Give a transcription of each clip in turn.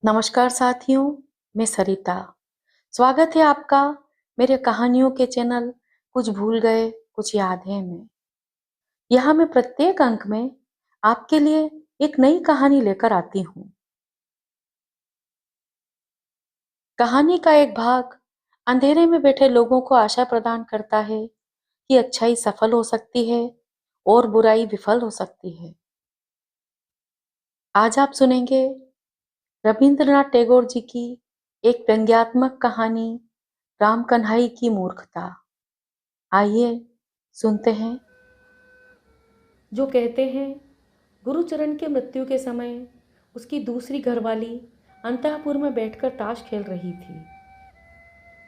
नमस्कार साथियों, मैं सरिता। स्वागत है आपका मेरे कहानियों के चैनल कुछ भूल गए कुछ याद है में। यहाँ मैं प्रत्येक अंक में आपके लिए एक नई कहानी लेकर आती हूँ। कहानी का एक भाग अंधेरे में बैठे लोगों को आशा प्रदान करता है कि अच्छाई सफल हो सकती है और बुराई विफल हो सकती है। आज आप सुनेंगे रविंद्रनाथ टैगोर जी की एक व्यंग्यात्मक कहानी, राम कन्हई की मूर्खता। आइए सुनते हैं। जो कहते हैं गुरुचरण के मृत्यु के समय उसकी दूसरी घरवाली अंतःपुर में बैठकर ताश खेल रही थी।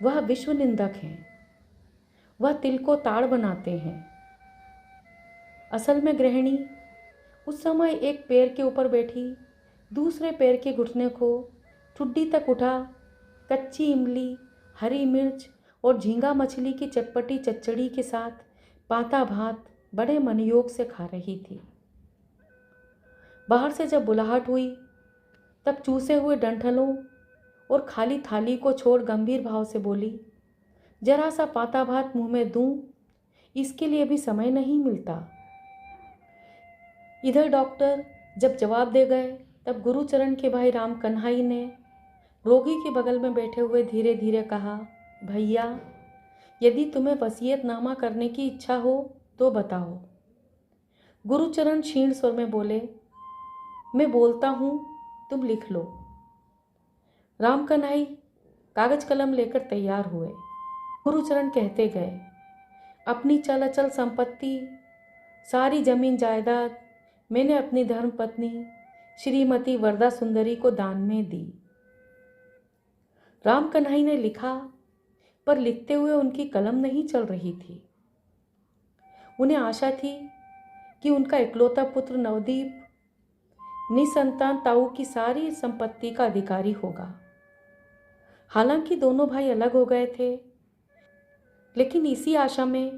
वह विश्व निंदक हैं। वह तिल को ताड़ बनाते हैं। असल में गृहिणी उस समय एक पैर के ऊपर बैठी दूसरे पैर के घुटने को ठुड्डी तक उठा कच्ची इमली, हरी मिर्च और झींगा मछली की चटपटी चच्चड़ी के साथ पाता भात बड़े मनयोग से खा रही थी। बाहर से जब बुलाहट हुई तब चूसे हुए डंठलों और खाली थाली को छोड़ गंभीर भाव से बोली, जरा सा पाता भात मुंह में दूं, इसके लिए भी समय नहीं मिलता। इधर डॉक्टर जब जवाब दे गए तब गुरुचरण के भाई राम कन्हई ने रोगी के बगल में बैठे हुए धीरे धीरे कहा, भैया, यदि तुम्हें वसीयतनामा करने की इच्छा हो तो बताओ। गुरुचरण क्षीण स्वर में बोले, मैं बोलता हूँ, तुम लिख लो। राम कन्हई कागज कलम लेकर तैयार हुए। गुरुचरण कहते गए, अपनी चल अचल संपत्ति, सारी जमीन जायदाद मैंने अपनी धर्म पत्नी श्रीमती वरदा सुंदरी को दान में दी। राम कन्हई ने लिखा, पर लिखते हुए उनकी कलम नहीं चल रही थी। उन्हें आशा थी कि उनका इकलौता पुत्र नवदीप निसंतान ताऊ की सारी संपत्ति का अधिकारी होगा। हालांकि दोनों भाई अलग हो गए थे, लेकिन इसी आशा में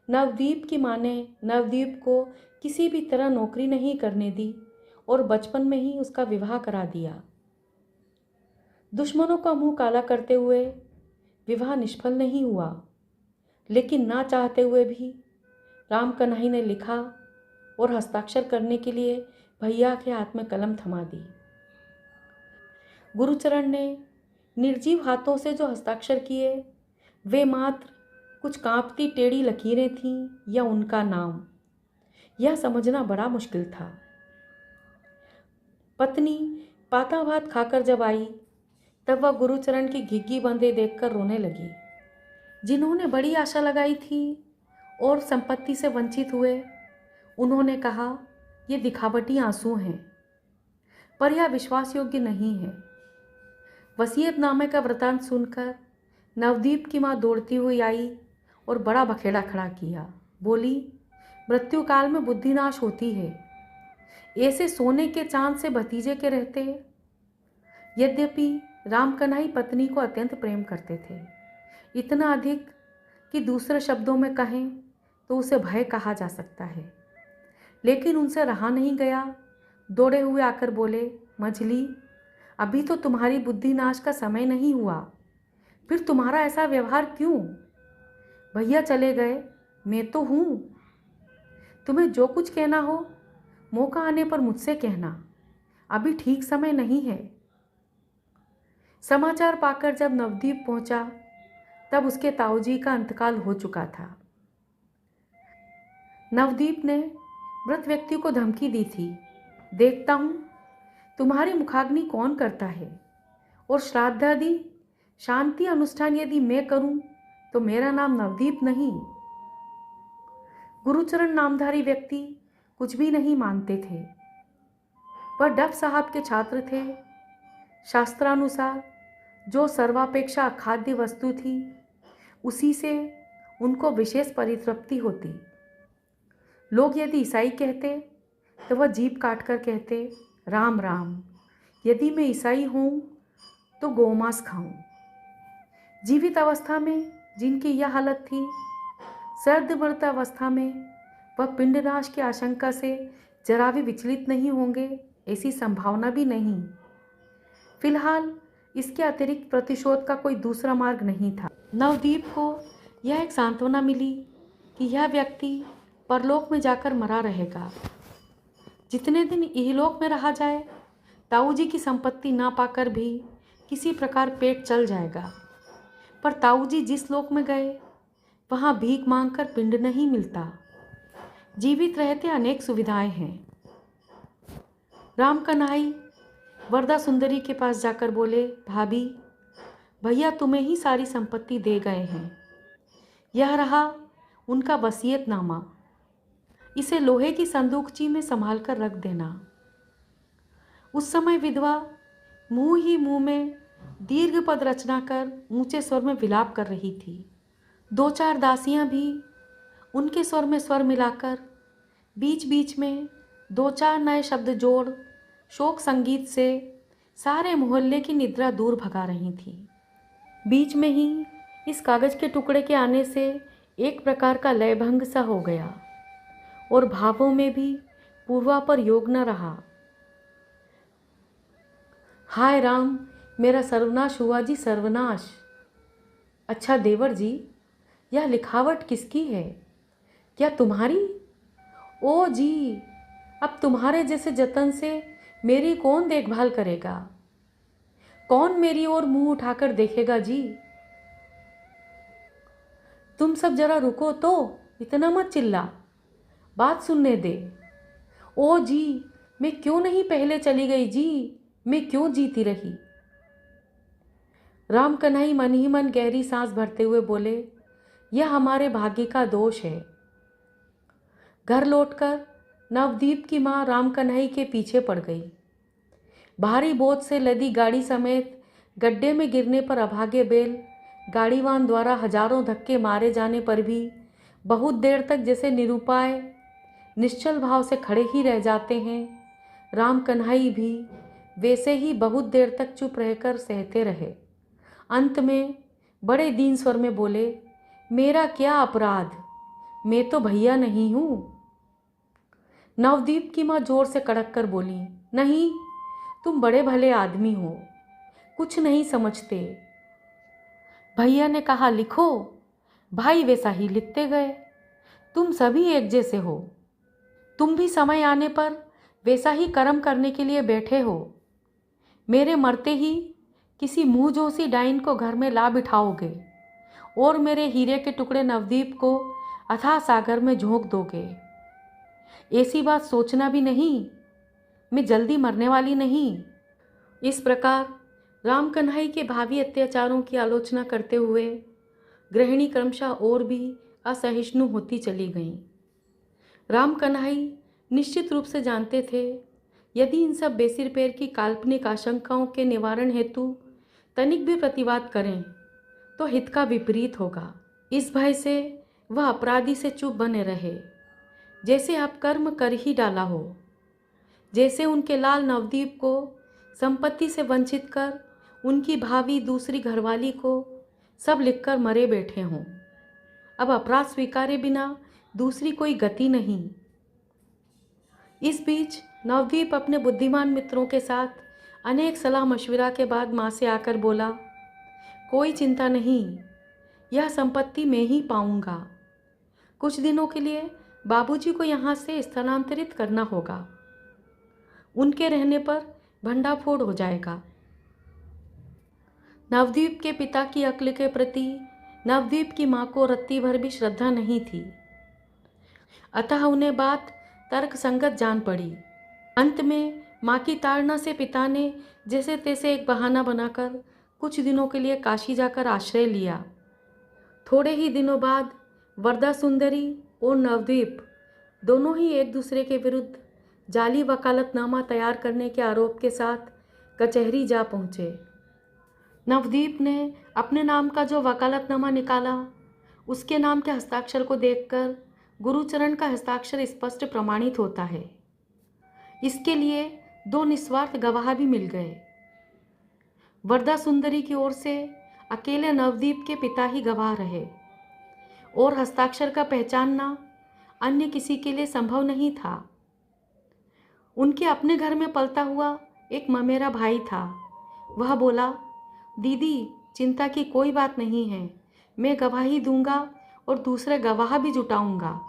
नवदीप की माँ ने नवदीप को किसी भी तरह नौकरी नहीं करने दी और बचपन में ही उसका विवाह करा दिया। दुश्मनों का मुंह काला करते हुए विवाह निष्फल नहीं हुआ, लेकिन ना चाहते हुए भी राम कन्हई ने लिखा और हस्ताक्षर करने के लिए भैया के हाथ में कलम थमा दी। गुरुचरण ने निर्जीव हाथों से जो हस्ताक्षर किए वे मात्र कुछ कांपती टेढ़ी लकीरें थीं या उनका नाम, यह समझना बड़ा मुश्किल था। पत्नी पाता भात खाकर जब आई तब वह गुरुचरण की घिग्गी बंधे देखकर रोने लगी। जिन्होंने बड़ी आशा लगाई थी और संपत्ति से वंचित हुए, उन्होंने कहा, ये दिखावटी आंसू हैं, पर यह विश्वास योग्य नहीं है। वसीयतनामे का वृतांत सुनकर नवदीप की माँ दौड़ती हुई आई और बड़ा बखेड़ा खड़ा किया। बोली, मृत्यु काल में बुद्धिनाश होती है। ऐसे सोने के चांद से भतीजे के रहते। यद्यपि राम कन्हई पत्नी को अत्यंत प्रेम करते थे, इतना अधिक कि दूसरे शब्दों में कहें तो उसे भय कहा जा सकता है, लेकिन उनसे रहा नहीं गया। दौड़े हुए आकर बोले, मझली, अभी तो तुम्हारी बुद्धि नाश का समय नहीं हुआ, फिर तुम्हारा ऐसा व्यवहार क्यों? भैया चले गए, मैं तो हूँ। तुम्हें जो कुछ कहना हो मौका आने पर मुझसे कहना, अभी ठीक समय नहीं है। समाचार पाकर जब नवदीप पहुंचा तब उसके ताऊजी का अंतकाल हो चुका था। नवदीप ने मृत व्यक्ति को धमकी दी थी, देखता हूँ तुम्हारी मुखाग्नि कौन करता है, और श्राद्ध आदि शांति अनुष्ठान यदि मैं करूं तो मेरा नाम नवदीप नहीं। गुरुचरण नामधारी व्यक्ति कुछ भी नहीं मानते थे। वह डफ साहब के छात्र थे। शास्त्रानुसार जो सर्वापेक्षा खाद्य वस्तु थी उसी से उनको विशेष परितृप्ति होती। लोग यदि ईसाई कहते तो वह जीभ काटकर कहते, राम राम, यदि मैं ईसाई हूँ तो गौमांस खाऊं। जीवित अवस्था में जिनकी यह हालत थी, सर्द मृत अवस्था में वह पिंडनाश की आशंका से जरा भी विचलित नहीं होंगे, ऐसी संभावना भी नहीं। फिलहाल इसके अतिरिक्त प्रतिशोध का कोई दूसरा मार्ग नहीं था। नवदीप को यह एक सांत्वना मिली कि यह व्यक्ति परलोक में जाकर मरा रहेगा। जितने दिन इहलोक में रहा जाए, ताऊ जी की संपत्ति ना पाकर भी किसी प्रकार पेट चल जाएगा। पर ताऊ जी जिस लोक में गए, वहाँ भीख मांगकर पिंड नहीं मिलता। जीवित रहते अनेक सुविधाएं हैं। राम कन्हई वरदा सुंदरी के पास जाकर बोले, भाभी, भैया तुम्हें ही सारी संपत्ति दे गए हैं। यह रहा उनका वसीयतनामा। इसे लोहे की संदूकची में संभाल कर रख देना। उस समय विधवा मुंह ही मुंह में दीर्घ पद रचना कर ऊंचे स्वर में विलाप कर रही थी। 2-4 दासियां भी उनके स्वर में स्वर मिलाकर बीच बीच में 2-4 नए शब्द जोड़ शोक संगीत से सारे मोहल्ले की निद्रा दूर भगा रही थी। बीच में ही इस कागज के टुकड़े के आने से एक प्रकार का लयभंग सा हो गया और भावों में भी पूर्वापर योग न रहा। हाय राम, मेरा सर्वनाश हुआ जी, सर्वनाश। अच्छा देवर जी, यह लिखावट किसकी है? क्या तुम्हारी? ओ जी, अब तुम्हारे जैसे जतन से मेरी कौन देखभाल करेगा? कौन मेरी ओर मुंह उठाकर देखेगा जी? तुम सब जरा रुको तो, इतना मत चिल्ला, बात सुनने दे। ओ जी, मैं क्यों नहीं पहले चली गई जी? मैं क्यों जीती रही? राम कन्हई मन ही मन गहरी सांस भरते हुए बोले, यह हमारे भाग्य का दोष है। घर लौटकर नवदीप की माँ राम कन्हई के पीछे पड़ गई। भारी बोझ से लदी गाड़ी समेत गड्ढे में गिरने पर अभागे बैल गाड़ीवान द्वारा हजारों धक्के मारे जाने पर भी बहुत देर तक जैसे निरुपाय निश्चल भाव से खड़े ही रह जाते हैं, राम कन्हई भी वैसे ही बहुत देर तक चुप रहकर सहते रहे। अंत में बड़े दीन स्वर में बोले, मेरा क्या अपराध, मैं तो भैया नहीं हूँ। नवदीप की माँ जोर से कड़क कर बोली, नहीं, तुम बड़े भले आदमी हो, कुछ नहीं समझते। भैया ने कहा लिखो, भाई वैसा ही लिखते गए। तुम सभी एक जैसे हो। तुम भी समय आने पर वैसा ही कर्म करने के लिए बैठे हो। मेरे मरते ही किसी मुंहजोशी डाइन को घर में ला बिठाओगे और मेरे हीरे के टुकड़े नवदीप को अथाह सागर में झोंक दोगे। ऐसी बात सोचना भी नहीं, मैं जल्दी मरने वाली नहीं। इस प्रकार राम कन्हई के भावी अत्याचारों की आलोचना करते हुए गृहिणी क्रमशः और भी असहिष्णु होती चली गईं। राम कन्हई निश्चित रूप से जानते थे, यदि इन सब बेसिर पैर की काल्पनिक आशंकाओं के निवारण हेतु तनिक भी प्रतिवाद करें तो हित का विपरीत होगा। इस भय से वह अपराधी से चुप बने रहे, जैसे अब कर्म कर ही डाला हो, जैसे उनके लाल नवदीप को संपत्ति से वंचित कर उनकी भावी दूसरी घरवाली को सब लिखकर मरे बैठे हों। अब अपराध स्वीकारे बिना दूसरी कोई गति नहीं। इस बीच नवदीप अपने बुद्धिमान मित्रों के साथ अनेक सलाह मशविरा के बाद माँ से आकर बोला, कोई चिंता नहीं, यह संपत्ति मैं ही पाऊंगा। कुछ दिनों के लिए बाबूजी को यहाँ से स्थानांतरित करना होगा। उनके रहने पर भंडाफोड़ हो जाएगा। नवदीप के पिता की अक्ल के प्रति नवदीप की माँ को रत्ती भर भी श्रद्धा नहीं थी, अतः उन्हें बात तर्क संगत जान पड़ी। अंत में माँ की ताड़ना से पिता ने जैसे तैसे एक बहाना बनाकर कुछ दिनों के लिए काशी जाकर आश्रय लिया। थोड़े ही दिनों बाद वरदा सुंदरी और नवदीप दोनों ही एक दूसरे के विरुद्ध जाली वकालतनामा तैयार करने के आरोप के साथ कचहरी जा पहुँचे। नवदीप ने अपने नाम का जो वकालतनामा निकाला, उसके नाम के हस्ताक्षर को देखकर गुरुचरण का हस्ताक्षर स्पष्ट प्रमाणित होता है। इसके लिए 2 निस्वार्थ गवाह भी मिल गए। वरदा सुंदरी की ओर से अकेले नवदीप के पिता ही गवाह रहे और हस्ताक्षर का पहचानना अन्य किसी के लिए संभव नहीं था। उनके अपने घर में पलता हुआ एक ममेरा भाई था, वह बोला, दीदी चिंता की कोई बात नहीं है, मैं गवाही दूंगा और दूसरे गवाह भी जुटाऊंगा।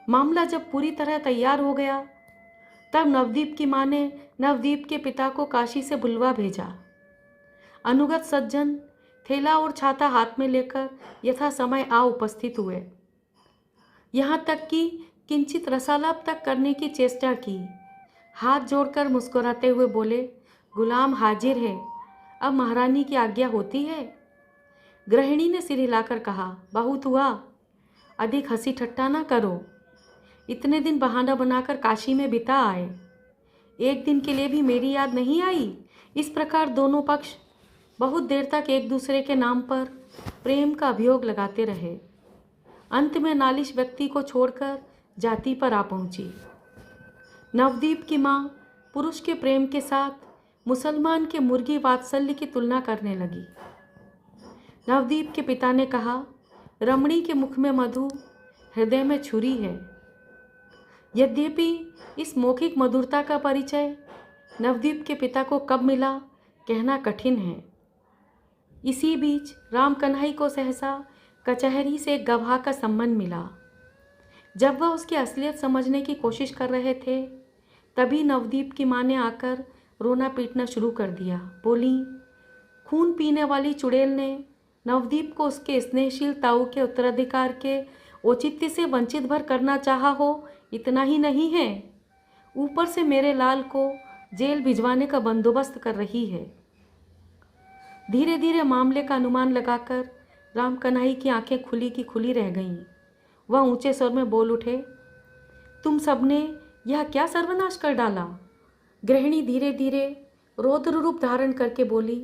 मामला जब पूरी तरह तैयार हो गया तब नवदीप की माँ ने नवदीप के पिता को काशी से बुलवा भेजा। अनुगत सज्जन थैला और छाता हाथ में लेकर यथा समय आ उपस्थित हुए। यहाँ तक कि किंचित रसालाप तक करने की चेष्टा की। हाथ जोड़कर मुस्कुराते हुए बोले, गुलाम हाजिर है, अब महारानी की आज्ञा होती है। गृहिणी ने सिर हिलाकर कहा, बहुत हुआ, अधिक हंसी ठट्टा ना करो। इतने दिन बहाना बनाकर काशी में बिता आए, एक दिन के लिए भी मेरी याद नहीं आई। इस प्रकार दोनों पक्ष बहुत देर तक एक दूसरे के नाम पर प्रेम का अभियोग लगाते रहे। अंत में नालिश व्यक्ति को छोड़कर जाति पर आ पहुंची। नवदीप की माँ पुरुष के प्रेम के साथ मुसलमान के मुर्गी वात्सल्य की तुलना करने लगी। नवदीप के पिता ने कहा, रमणी के मुख में मधु, हृदय में छुरी है। यद्यपि इस मौखिक मधुरता का परिचय नवदीप के पिता को कब मिला कहना कठिन है। इसी बीच राम कन्हई को सहसा कचहरी से एक गवाह का सम्मन मिला। जब वह उसकी असलियत समझने की कोशिश कर रहे थे तभी नवदीप की माँ ने आकर रोना पीटना शुरू कर दिया। बोली, खून पीने वाली चुड़ैल ने नवदीप को उसके स्नेहशील ताऊ के उत्तराधिकार के औचित्य से वंचित भर करना चाहा हो, इतना ही नहीं है, ऊपर से मेरे लाल को जेल भिजवाने का बंदोबस्त कर रही है। धीरे धीरे मामले का अनुमान लगाकर राम कन्हई की आंखें खुली की खुली रह गईं। वह ऊंचे स्वर में बोल उठे, तुम सबने यह क्या सर्वनाश कर डाला। गृहिणी धीरे धीरे रौद्र रूप धारण करके बोली,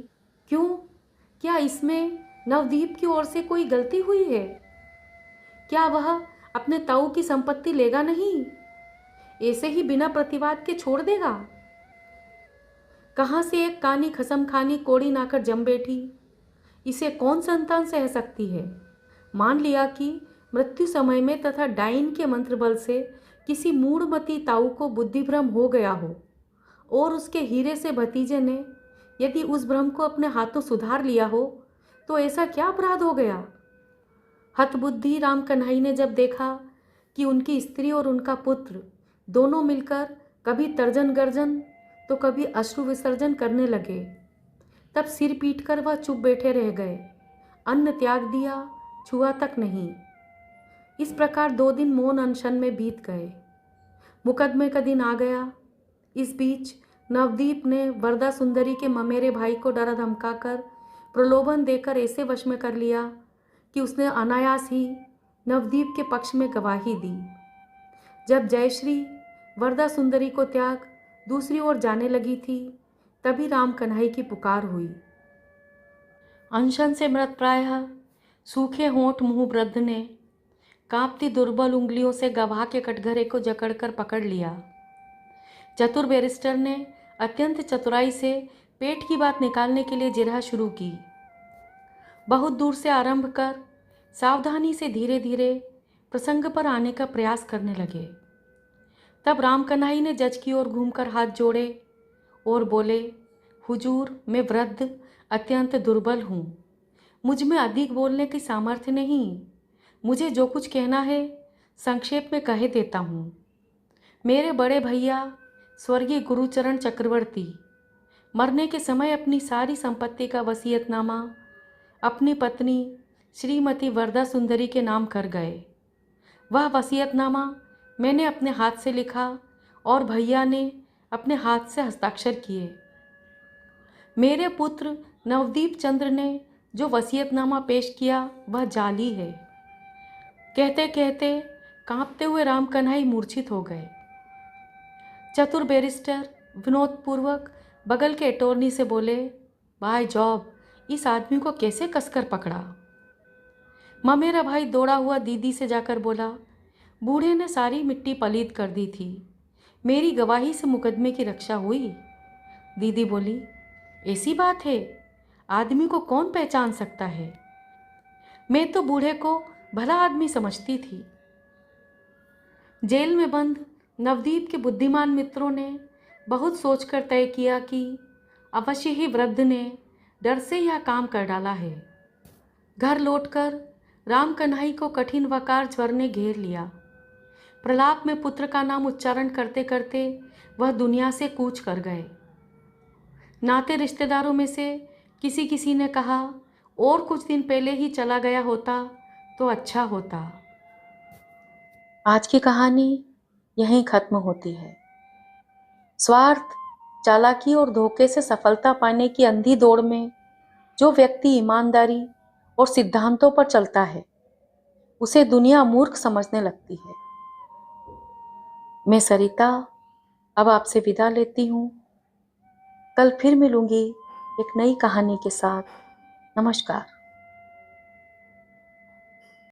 क्यों, क्या इसमें नवदीप की ओर से कोई गलती हुई है? क्या वह अपने ताऊ की संपत्ति लेगा नहीं, ऐसे ही बिना प्रतिवाद के छोड़ देगा? कहाँ से एक कानी खसम खानी कोड़ी नाकर जम बैठी, इसे कौन संतान सह सकती है? मान लिया कि मृत्यु समय में तथा डाइन के मंत्र बल से किसी मूढ़मती ताऊ को बुद्धिभ्रम हो गया हो और उसके हीरे से भतीजे ने यदि उस भ्रम को अपने हाथों सुधार लिया हो, तो ऐसा क्या अपराध हो गया? हतबुद्धि राम कन्हई ने जब देखा कि उनकी स्त्री और उनका पुत्र दोनों मिलकर कभी तर्जन गर्जन तो कभी अश्रु विसर्जन करने लगे, तब सिर पीटकर वह चुप बैठे रह गए। अन्न त्याग दिया, छुआ तक नहीं। इस प्रकार 2 दिन मौन अनशन में बीत गए। मुकदमे का दिन आ गया। इस बीच नवदीप ने वरदा सुंदरी के ममेरे भाई को डरा धमकाकर प्रलोभन देकर ऐसे वश में कर लिया कि उसने अनायास ही नवदीप के पक्ष में गवाही दी। जब जयश्री वरदा सुंदरी को त्याग दूसरी ओर जाने लगी थी तभी राम कन्हई की पुकार हुई। अनशन से मृत प्रायः सूखे होंठ मुंह वृद्ध ने कांपती दुर्बल उंगलियों से गवाह के कटघरे को जकड़कर पकड़ लिया। चतुर बैरिस्टर ने अत्यंत चतुराई से पेट की बात निकालने के लिए जिरह शुरू की। बहुत दूर से आरंभ कर सावधानी से धीरे धीरे प्रसंग पर आने का प्रयास करने लगे। तब राम कन्हई ने जज की ओर घूमकर हाथ जोड़े और बोले, हुजूर, मैं वृद्ध अत्यंत दुर्बल हूँ, मुझ में अधिक बोलने की सामर्थ्य नहीं। मुझे जो कुछ कहना है संक्षेप में कह देता हूँ। मेरे बड़े भैया स्वर्गीय गुरुचरण चक्रवर्ती मरने के समय अपनी सारी संपत्ति का वसीयतनामा अपनी पत्नी श्रीमती वरदा सुंदरी के नाम कर गए। वह वसीयतनामा मैंने अपने हाथ से लिखा और भैया ने अपने हाथ से हस्ताक्षर किए। मेरे पुत्र नवदीप चंद्र ने जो वसीयतनामा पेश किया वह जाली है। कहते कहते कांपते हुए राम कन्हई मूर्छित हो गए। चतुर बैरिस्टर विनोदपूर्वक बगल के अटॉर्नी से बोले, बाय जॉब, इस आदमी को कैसे कसकर पकड़ा। ममेरा भाई दौड़ा हुआ दीदी से जाकर बोला, बूढ़े ने सारी मिट्टी पलीद कर दी थी, मेरी गवाही से मुकदमे की रक्षा हुई। दीदी बोली, ऐसी बात है, आदमी को कौन पहचान सकता है। मैं तो बूढ़े को भला आदमी समझती थी। जेल में बंद नवदीप के बुद्धिमान मित्रों ने बहुत सोचकर तय किया कि अवश्य ही वृद्ध ने डर से यह काम कर डाला है। घर लौटकर राम कन्हई को कठिन वकार ज्वर ने घेर लिया। प्रलाप में पुत्र का नाम उच्चारण करते करते वह दुनिया से कूच कर गए। नाते रिश्तेदारों में से किसी किसी ने कहा, और कुछ दिन पहले ही चला गया होता तो अच्छा होता। आज की कहानी यहीं खत्म होती है। स्वार्थ, चालाकी और धोखे से सफलता पाने की अंधी दौड़ में जो व्यक्ति ईमानदारी और सिद्धांतों पर चलता है, उसे दुनिया मूर्ख समझने लगती है। मैं सरिता अब आपसे विदा लेती हूँ। कल फिर मिलूंगी एक नई कहानी के साथ। नमस्कार।